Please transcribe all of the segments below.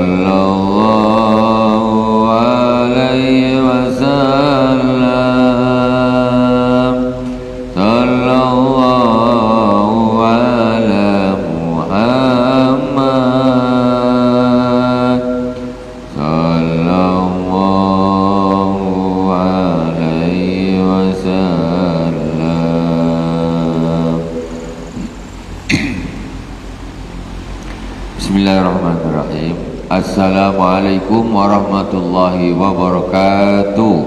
sallallahu alaihi wasallam. Sallallahu ala Muhammad. Sallallahu alaihi wasallam. Bismillahirrahmanirrahim. Assalamualaikum warahmatullahi wabarakatuh.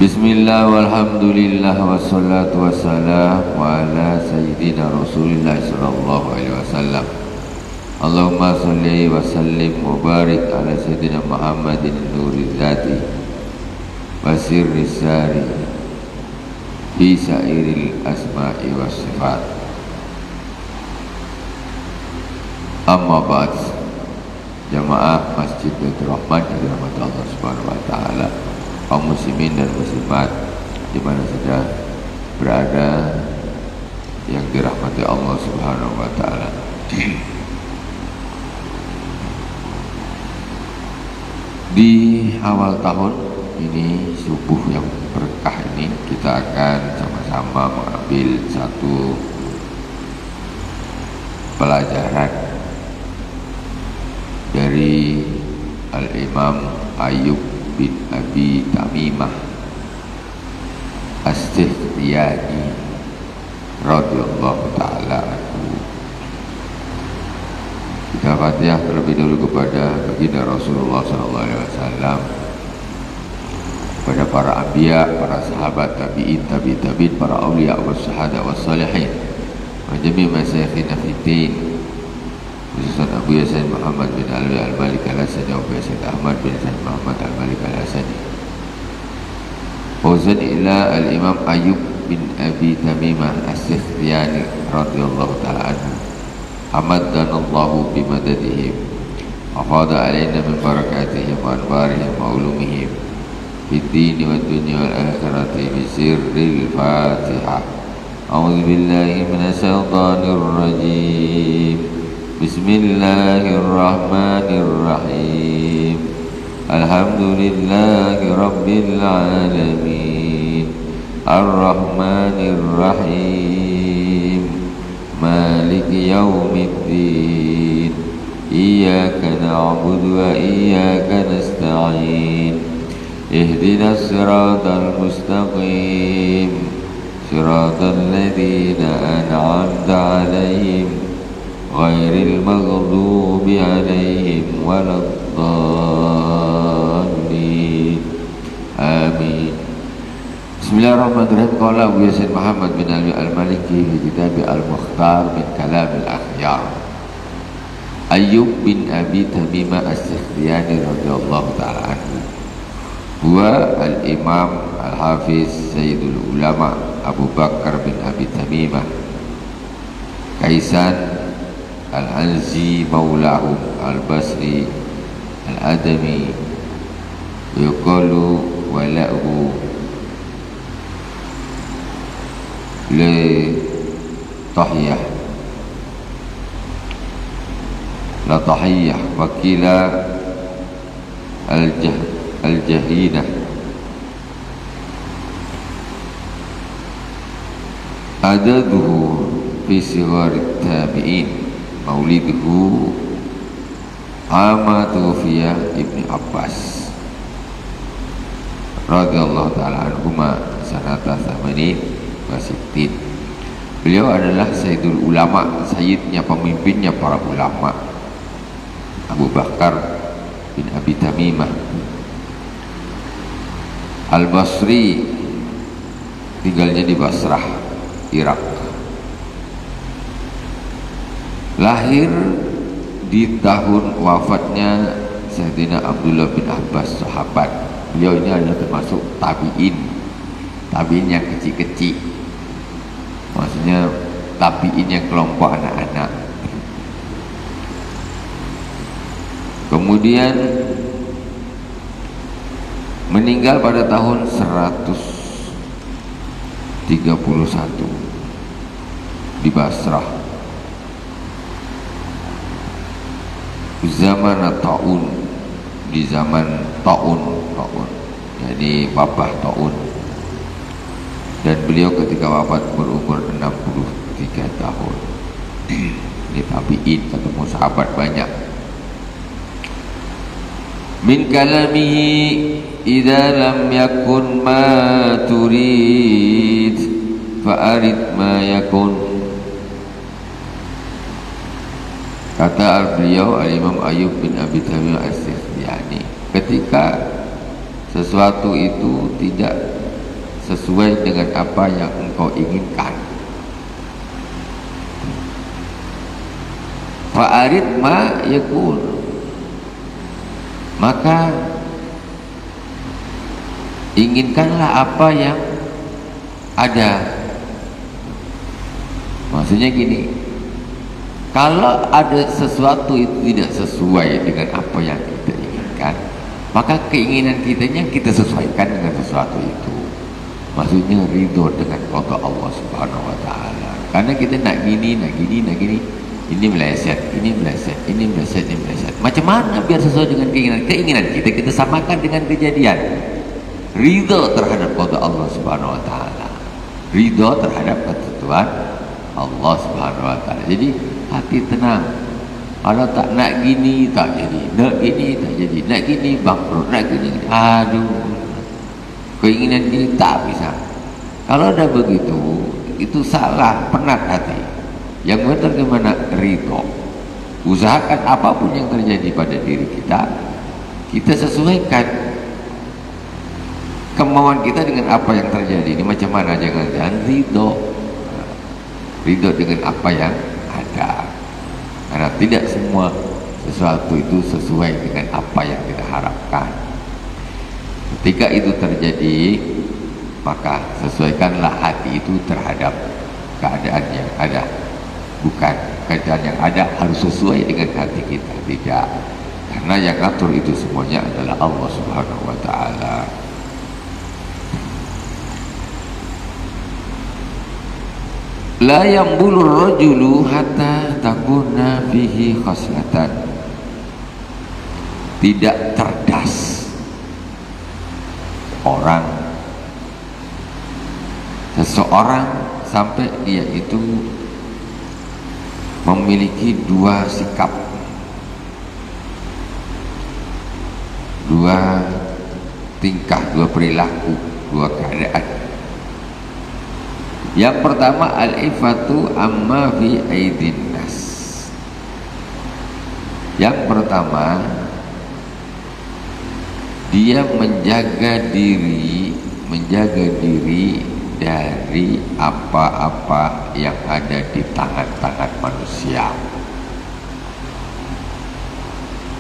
Bismillah walhamdulillah wassalatu wassalamu ala sayyidina Rasulillah sallallahu alaihi wasallam. Allahumma salli wa sallim wa barik ala sayyidina Muhammadin nuri dzati wa sirri sari fi sairil asma'i was sifat. Amma ba'd. Jamaah Masjid Baitur Rahman yang dirahmati Allah Subhanahu wa taala, kaum muslimin dan muslimat di mana saja berada yang dirahmati Allah Subhanahu wa taala. Di awal tahun ini, subuh yang berkah ini, kita akan sama-sama mengambil satu pelajaran dari Al-Imam Ayyub bin Abi Tamimah As-Sikhtiyani radhiyallahu ta'ala anhu. Kita Fatihah terlebih dahulu kepada baginda Rasulullah sallallahu alaihi wasallam, kepada para anbiya, para sahabat, tabi'in, tabi'in, para awliya was-syahada was-salihin, wa jami' masyayikhina fiddin, khususan Abu Yasin Muhammad bin Alwi al-Malik al-Hasani, Abu Yasin Ahmad bin Hasan Muhammad al-Malik al-Hasani. Fauzan ila al-Imam Ayyub bin Abi Tamimah As-Sikhtiyani radhiyallahu ta'ala anhu. Hamaddanallahu bimadadihim wa fada alaina min barakatihim wa anwarihim wa ulumihim fid dini wad dunya wal akhirati bi sirril Fatihah. A'udzu billahi minasy syaithanir rajim. Bismillahirrahmanirrahim. Alhamdulillahi rabbil alamin. Ar-Rahmanir Rahim. Maliki yaumiddin. Iyyaka na'budu wa iyyaka nasta'in. Ihdinas siratal mustaqim. Siratal ladzina an'amta 'alaihim ghairil maghdubi 'alaihim waladdallin. Amin. Bismillahirrahmanirrahim. Qala Abu Yasin Muhammad bin Alwi al-Maliki fi kitab al-Mukhtar min kalam al-akhyar. Ayyub bin Abi Tamimah As-Sikhtiyani radhiyallahu ta'ala anhu huwa al-Imam al-Hafiz Sayyidul Ulama Abu Bakar bin Abi Tamimah Kaisan al-Anzi maulahu al-Basri al-Adami, yuqalu wala'hu li tahiyah la tahiyah wakila al-jahinah. Adaduhu fi sigharit tabi'in. Mauliduhu ama tuwfiya Ibni Abbas radhiyallahu ta'ala anhuma sanata tsamanin wa sittin. Beliau adalah Sayyidul Ulama, sayyidnya, pemimpinnya para ulama, Abu Bakar bin Abi Tamimah Al-Basri, tinggalnya di Basrah, Irak. Lahir di tahun wafatnya Sayyidina Abdullah bin Abbas, sahabat. Beliau ini adalah termasuk tabi'in yang kecil-kecil, maksudnya tabi'in yang kelompok anak-anak. Kemudian meninggal pada tahun 131 di Basrah. zaman taun, di zaman taun, jadi wabah taun, dan beliau ketika wafat berumur 63 tahun. Ini tabi'in, ketemu sahabat banyak. Min kalamihi idza lam yakun ma turid fa'arid ma yakun. Kata beliau Al-Imam Ayyub bin Abi Tamim As-Sikhtiyani, ketika sesuatu itu tidak sesuai dengan apa yang engkau inginkan, fa'arid ma yakun, maka inginkanlah apa yang ada. Maksudnya gini, kalau ada sesuatu itu tidak sesuai dengan apa yang kita inginkan, maka keinginan kitanya kita sesuaikan dengan sesuatu itu. Maksudnya ridho dengan qada Allah Subhanahu wa taala. Karena kita nak gini, ini meleset. Macam mana biar sesuai dengan keinginan kita? Kita samakan dengan kejadian. Ridho terhadap qada Allah Subhanahu wa taala. Ridho terhadap ketentuan Allah Subhanahu wa taala. Jadi hati tenang. Kalau tak nak gini tak jadi, nak gini tak jadi, nak gini bangkrut, nak gini, aduh, keinginan ini tak bisa. Kalau ada begitu, itu salah, penat hati. Yang benar gimana? Ridho. Usahakan apapun yang terjadi pada diri kita, kita sesuaikan kemauan kita dengan apa yang terjadi. Ini macam mana? Jangan ridho. Ridho dengan apa yang ada. Karena tidak semua sesuatu itu sesuai dengan apa yang kita harapkan. Ketika itu terjadi, maka sesuaikanlah hati itu terhadap keadaan yang ada. Bukan keadaan yang ada harus sesuai dengan hati kita, tidak. Karena yang ngatur itu semuanya adalah Allah Subhanahu wa taala. La yambulur rajulu hatta takuna bihi khaslatan. Tidak cerdas seseorang sampai dia itu memiliki dua sikap, dua tingkah, dua perilaku, dua keadaan. Yang pertama, al-ifatu amma fi aidin nas. Yang pertama, dia menjaga diri dari apa-apa yang ada di tangan-tangan manusia.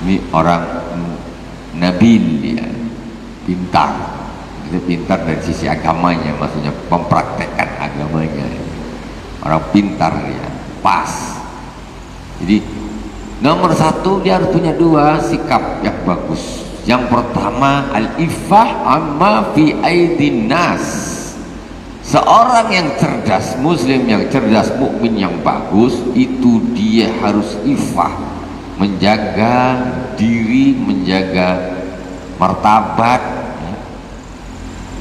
Ini orang nabil, dia pintar. Dia pintar dari sisi agamanya, maksudnya mempraktekkan agamanya. Orang pintar dia, pas. Jadi nomor satu, dia harus punya dua sikap yang bagus. Yang pertama, al-iffah amma fi aidin nas. Seorang yang cerdas, muslim yang cerdas, mukmin yang bagus, itu dia harus iffah, menjaga diri, menjaga martabat,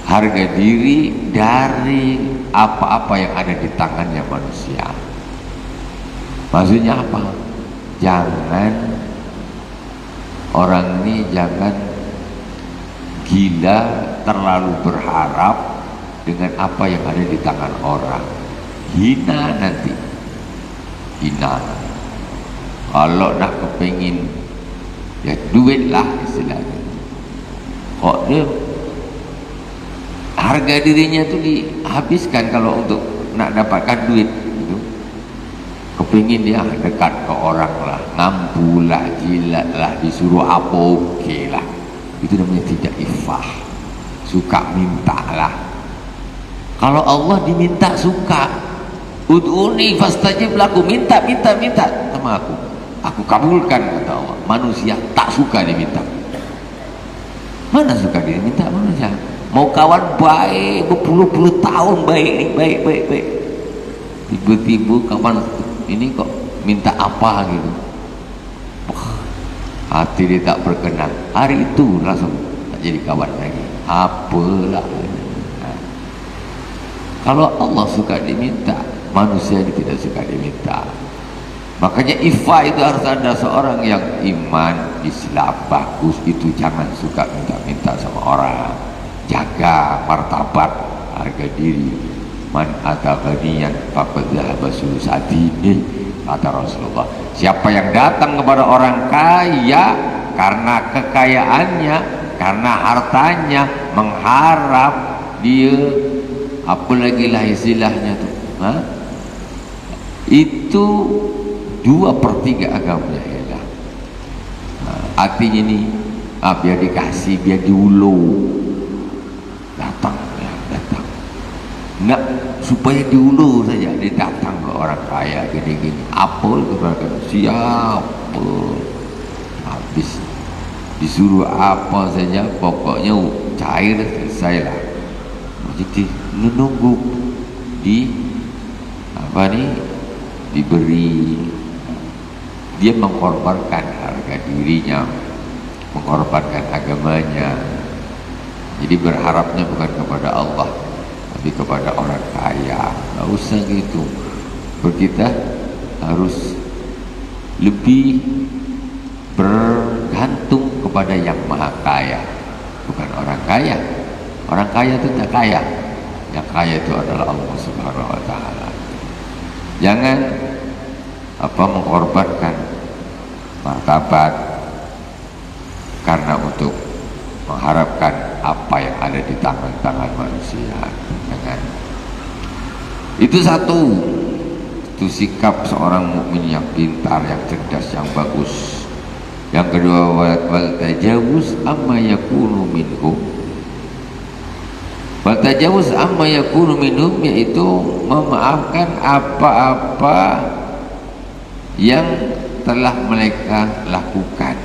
harga diri dari apa-apa yang ada di tangannya manusia. Maksudnya apa? Jangan orang ini jangan gila, terlalu berharap dengan apa yang ada di tangan orang. Hina nanti, hina. Kalau nak kepengin ya duit lah istilahnya. Kok dia harga dirinya itu dihabiskan kalau untuk nak dapatkan duit gitu. Kepingin dia dekat ke orang lah, ngampu lah, jilat lah, disuruh apa okey lah. Itu namanya tidak iffah, suka minta lah. Kalau Allah diminta suka, ud'uni fastajib lakum, minta sama aku kabulkan, kata Allah. Manusia tak suka diminta. Mana suka diminta manusia? Mau kawan baik berpuluh-puluh tahun, baik. Tiba-tiba kawan ini kok minta apa gitu. Wah, hati dia tak berkenan, hari itu langsung tak jadi kawan lagi. Apalah. Kalau Allah suka diminta, manusia ini tidak suka diminta. Makanya ifa itu harus ada seorang yang iman, Islam bagus, itu jangan suka minta-minta sama orang. Jaga martabat, harga diri. Man ataghaniyan faqad dhahaba sulusatini, kata Rasulullah. Siapa yang datang kepada orang kaya karena kekayaannya, karena hartanya, mengharap dia, apalagi lah istilahnya tuh, itu 2/3 agamanya hilang. Artinya ini biar dikasih, biar diulu, datang ya, datang. Nak supaya diulu saja, dia datang ke orang kaya gini-gini, apel kepada siapa, habis disuruh apa saja, pokoknya cair, selesai lah. Jadi menunggu di apa nih, diberi. Dia mengorbankan harga dirinya, mengorbankan agamanya. Jadi berharapnya bukan kepada Allah, tapi kepada orang kaya. Nggak usah gitu. Kita harus lebih bergantung kepada yang maha kaya, bukan orang kaya. Orang kaya itu tak kaya. Yang kaya itu adalah Allah Subhanahu wa Ta'ala. Jangan mengorbankan martabat karena untuk mengharapkan apa yang ada di tangan-tangan manusia. Jangan. Itu satu. Itu sikap seorang mukmin yang pintar, yang cerdas, yang bagus. Yang kedua, wal tajawuz amma yakunu minhum. Wal tajawuz amma yakunu minhum, yaitu memaafkan apa-apa yang telah mereka lakukan.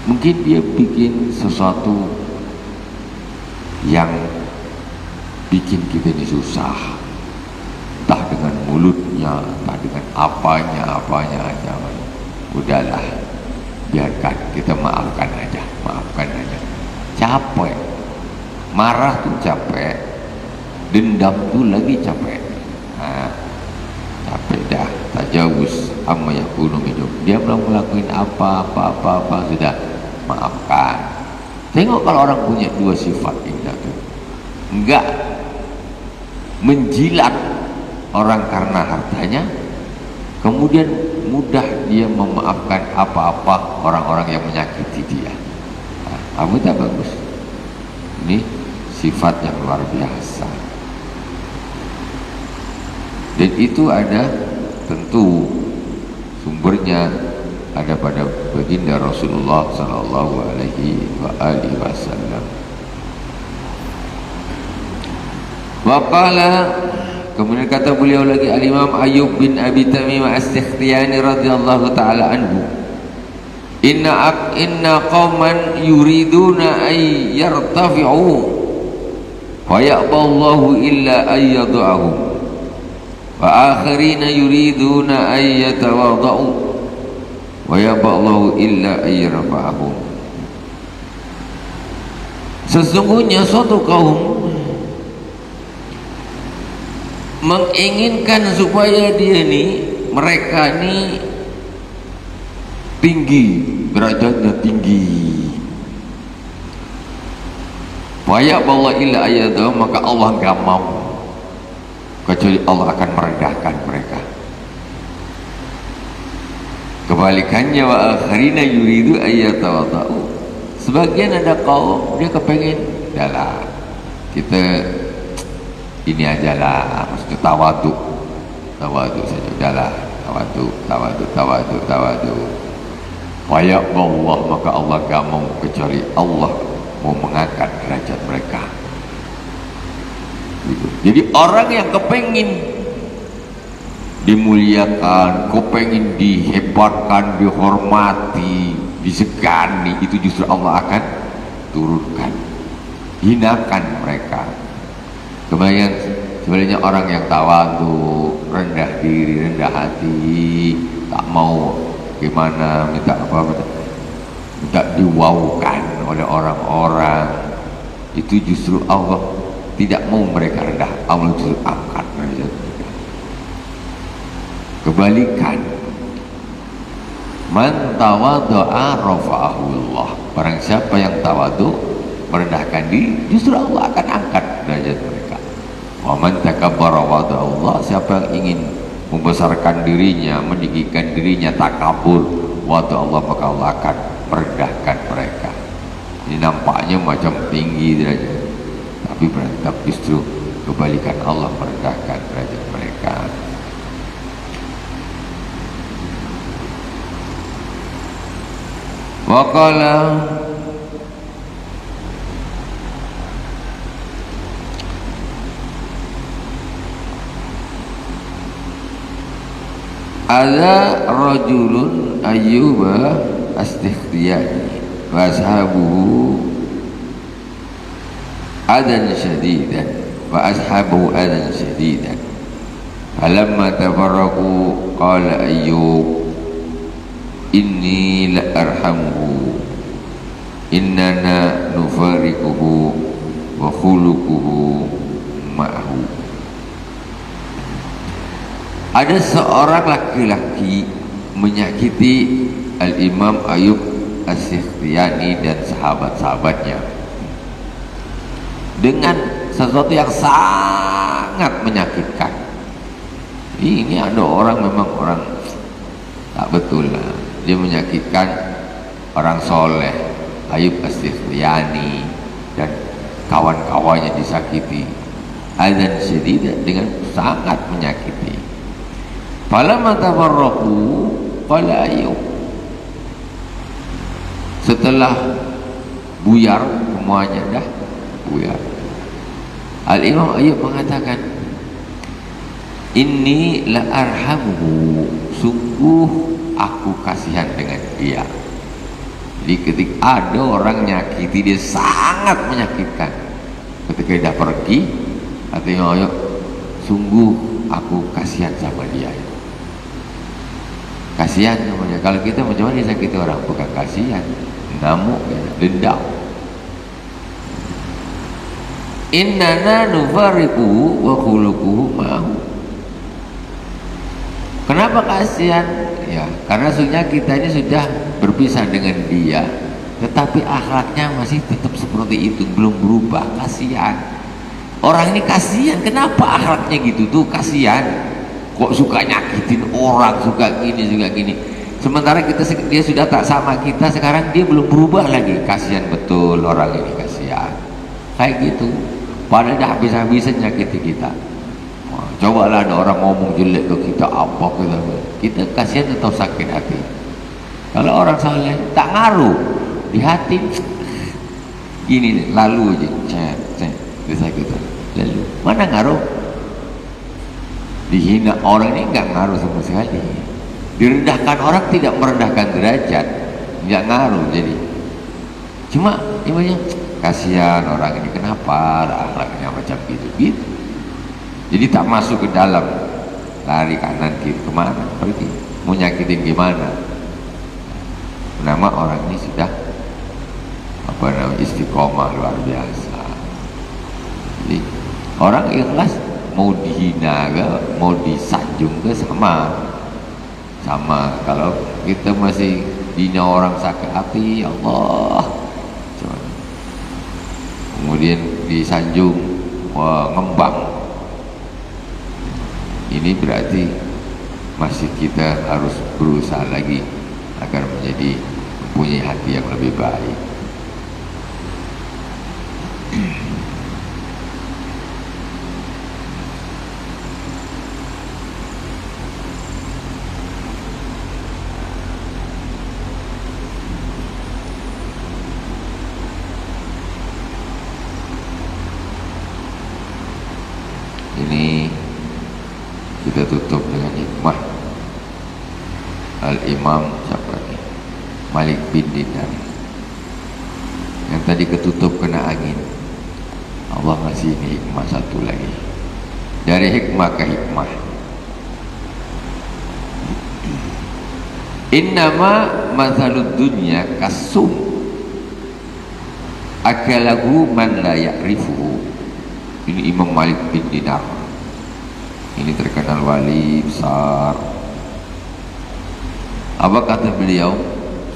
Mungkin dia bikin sesuatu yang bikin kita ini susah, entah dengan mulutnya, entah dengan apanya aja. Udahlah, biarkan, kita maafkan aja. Capek, marah tuh capek, dendam tuh lagi capek. Capek dah. Tajawuz amma yakunu minhum. Dia belum melakukan apa sudah maafkan. Tengok kalau orang punya dua sifat indah tuh, enggak menjilat orang karena hartanya, kemudian mudah dia memaafkan apa-apa orang-orang yang menyakiti dia. Kamu tak bagus. Ini sifat yang luar biasa. Dan itu ada tentu sumbernya ada pada baginda Rasulullah sallallahu alaihi wasallam. Waqala, kemudian kata beliau lagi, Al-Imam Ayyub bin Abi Tamim As-Sikhtiyani radhiyallahu taala anhu, inna qauman yuriduna ay yartafi'u wa ya'ballahu illa ay yad'ahum wa akharina yuriduna ay yatawada'u wa ya'ballahu illa ay yarfa'ahum. Sesungguhnya suatu kaum menginginkan supaya mereka ni tinggi, derajatnya tinggi. Waya bahwa illa ayadahu, maka Allah enggak mau kecuali Allah akan merendahkan mereka. Kebalikannya, wa akharina yuridu ayyatawadau, sebagian ada kaum dia kepengen dalah kita ini aja lah, maksudnya tawadu saja, udahlah, tawadu. Waya Allah, maka Allah gak mau kecuali Allah mau mengangkat derajat mereka. Gitu. Jadi orang yang kepengen dimuliakan, kepengen dihebatkan, dihormati, disegani, itu justru Allah akan turunkan, hinakan mereka. Kemudian sebenarnya orang yang tawadu, rendah diri, rendah hati, tak mau gimana, minta apa, minta diwaukan oleh orang-orang. Itu justru Allah tidak mau mereka rendah, Allah justru angkat derajat mereka. Kebalikan, man tawadha'a rafa'ahu Allah. Barang siapa yang tawadu, merendahkan diri, justru Allah akan angkat derajat mereka. Wa man takabbara wadha'a Allah. Siapa yang ingin membesarkan dirinya, meninggikan dirinya, takabur, wadha'a Allah, maka Allah akan merendahkan mereka. Ini nampaknya macam tinggi derajat, tapi justru kebalikan, Allah merendahkan derajat mereka. Waqala ada rajulun ayyuba astikhtiyani wa ashabuhu adan syadidan wa ashabuhu adan syadidan falamma tafarraqu qala ayyub inni la arhamuhu innana nufariquhu wa khuluquhu ma'ahu. Ada seorang laki-laki menyakiti Al-Imam Ayyub As-Sikhtiyani dan sahabat-sahabatnya dengan sesuatu yang sangat menyakitkan. Ini ada orang, memang orang tak betul lah, dia menyakitkan orang soleh Ayyub As-Sikhtiyani dan kawan-kawannya disakiti adzan syadid, dengan sangat menyakiti. Falamma tafarraqu qala Ayyub, setelah buyar semuanya, dah buyar, Al-Imam Ayyub mengatakan, inni la arhamuhu, sungguh aku kasihan dengan dia. Jadi ketika ada orang nyakiti dia, sangat menyakitkan, ketika dia pergi, katanya Ayyub, sungguh aku kasihan sama dia. Kasihan sama dia. Kalau kita macam mana disakiti orang, bukan kasihan, ngamuk, dendam. Innana nufariquhu wa khuluquhu ma'ahu. Kenapa kasihan? Ya, karena sebenarnya kita ini sudah berpisah dengan dia, tetapi akhlaknya masih tetap seperti itu, belum berubah. Kasihan. Orang ini kasihan. Kenapa akhlaknya gitu tuh? Kasihan. Kok suka nyakitin orang, suka gini, suka gini. Sementara dia sudah tak sama kita, sekarang dia belum berubah lagi. Kasihan betul orang ini, kasihan. Kayak gitu. Padahal dah habis-habisan nyakiti kita. Cobalah ada orang ngomong jelek ke kita, apa kita kasihan atau sakit hati. Kalau orang saleh tak ngaruh di hati, gini lalu aja, bisa gitu, lalu mana ngaruh. Dihina orang ini nggak ngaruh sama sekali. Direndahkan orang tidak merendahkan derajat, nggak ngaruh. Jadi cuma ibunya kasihan orang ini, kenapa akhlaknya macam gitu gitu. Jadi tak masuk ke dalam, lari kanan kiri kemana, pergi mau nyakitin gimana. Nama orang ini sudah istiqomah luar biasa. Jadi orang ikhlas, mau dihina ke, mau disanjung ke, sama. Kalau kita masih dihina orang sakit hati, ya Allah, kemudian disanjung, ngembang, ini berarti masih kita harus berusaha lagi agar menjadi mempunyai hati yang lebih baik. Ini kita tutup dengan hikmah Al-Imam siapa ini? Malik bin Dinar, yang tadi ketutup kena angin. Allah ngasih ini hikmah satu lagi. Dari hikmah ke hikmah, Innama mathalud dunya kasum akalahu man la ya'rifuhu. Ini Imam Malik bin Dinar. Ini terkenal wali besar. Apa kata beliau?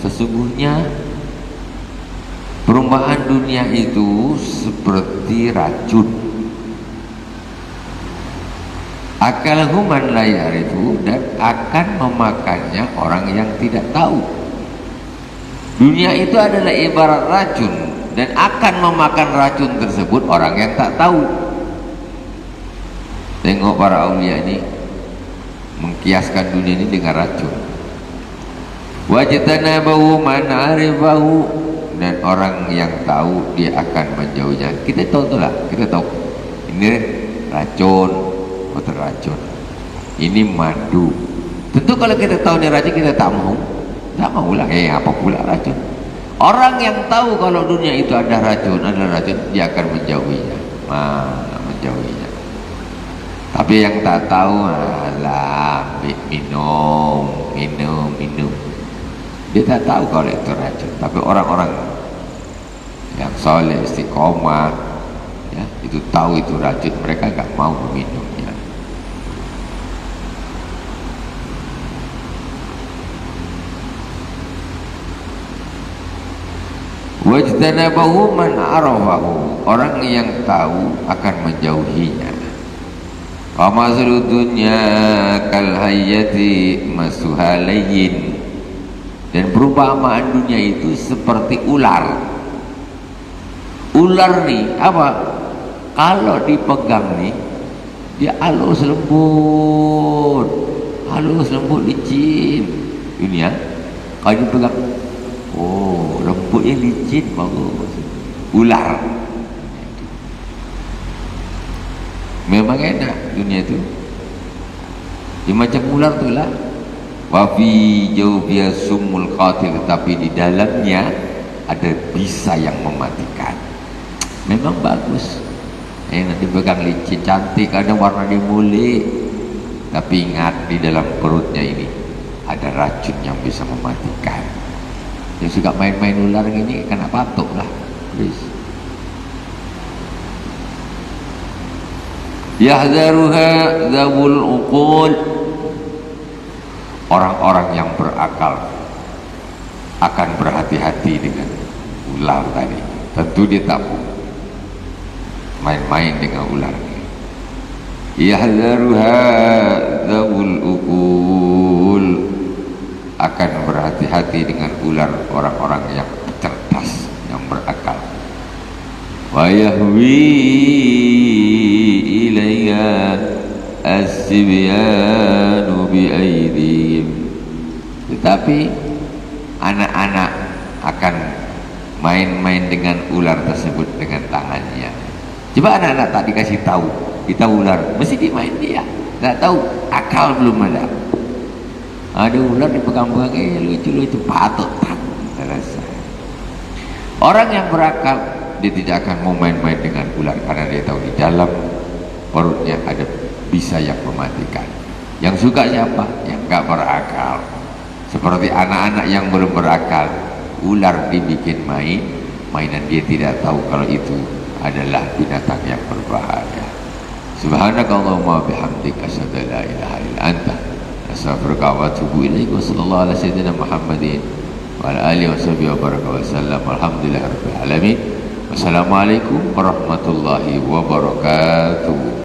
Sesungguhnya perumpamaan dunia itu seperti racun. Akalahu man la ya'rifu, dan akan memakannya orang yang tidak tahu. Dunia itu adalah ibarat racun, dan akan memakan racun tersebut orang yang tak tahu. Tengok para aulia ini mengkiaskan dunia ini dengan racun. Wajtanabahu man 'arifahu, dan orang yang tahu dia akan menjauhnya. Kita tahu itulah, kita tahu ini racun, racun. Ini madu. Tentu kalau kita tahu ini racun, kita tak mau lah. Apa pula racun? Orang yang tahu kalau dunia itu ada racun, dia akan menjauhinya. Menjauhinya. Tapi yang tak tahu, alah, minum. Dia tak tahu kalau itu racun. Tapi orang-orang yang soleh, istiqomah, ya, itu tahu itu racun, mereka gak mau meminumnya. Wajtanabahu man arafahu, orang yang tahu akan menjauhinya. Wa mazlud dunya kal hayyati masuhalayin, dan perumpamaan dunia itu seperti ular. Ular nih apa? Kalau dipegang nih, dia halus lembut, licin. Ini ya, kalau dipegang, oh, lembutnya licin, bagus. Ular. Memang enak dunia itu. Dia macam ular tu lah. Wafi jawbiya sumul qatil, tapi di dalamnya ada bisa yang mematikan. Memang bagus. Nanti pegang licin, cantik, kadang warna dia mulik. Tapi ingat, di dalam perutnya ini ada racun yang bisa mematikan. Yang suka main-main ular ini kena patok lah, please. Yahzaruha dzawul uqul, orang-orang yang berakal akan berhati-hati dengan ular tadi. Tentu dia tak main-main dengan ular. Yahzaruha dzawul uqul, akan berhati-hati dengan ular orang-orang yang cerdas, yang berakal. Wa yahwi ilayya as-sibyanu bi aydihim, tetapi anak-anak akan main-main dengan ular tersebut dengan tangannya. Coba anak-anak tak dikasih tahu kita ular, mesti dimain dia. Tak tahu, akal belum ada. Ada ular dipegang-pegang, lucu-lucu, patut tak terasa. Orang yang berakal, dia tidak akan mau main-main dengan ular, karena dia tahu di dalam perutnya ada bisa yang mematikan. Yang suka siapa? Yang gak berakal. Seperti anak-anak yang belum berakal, ular dibikin mainan, dia tidak tahu kalau itu adalah binatang yang berbahaya. Subhanakallahumma bihamdika asyhadu an la ilaha illa anta astaghfiruka wa atubu ilaik. Wa sallallahu ala sayyidina Muhammadin wa ala alihi washabihi wa baraka wa sallam. Alhamdulillahirabbil alamin. Wassalamualaikum warahmatullahi wabarakatuh.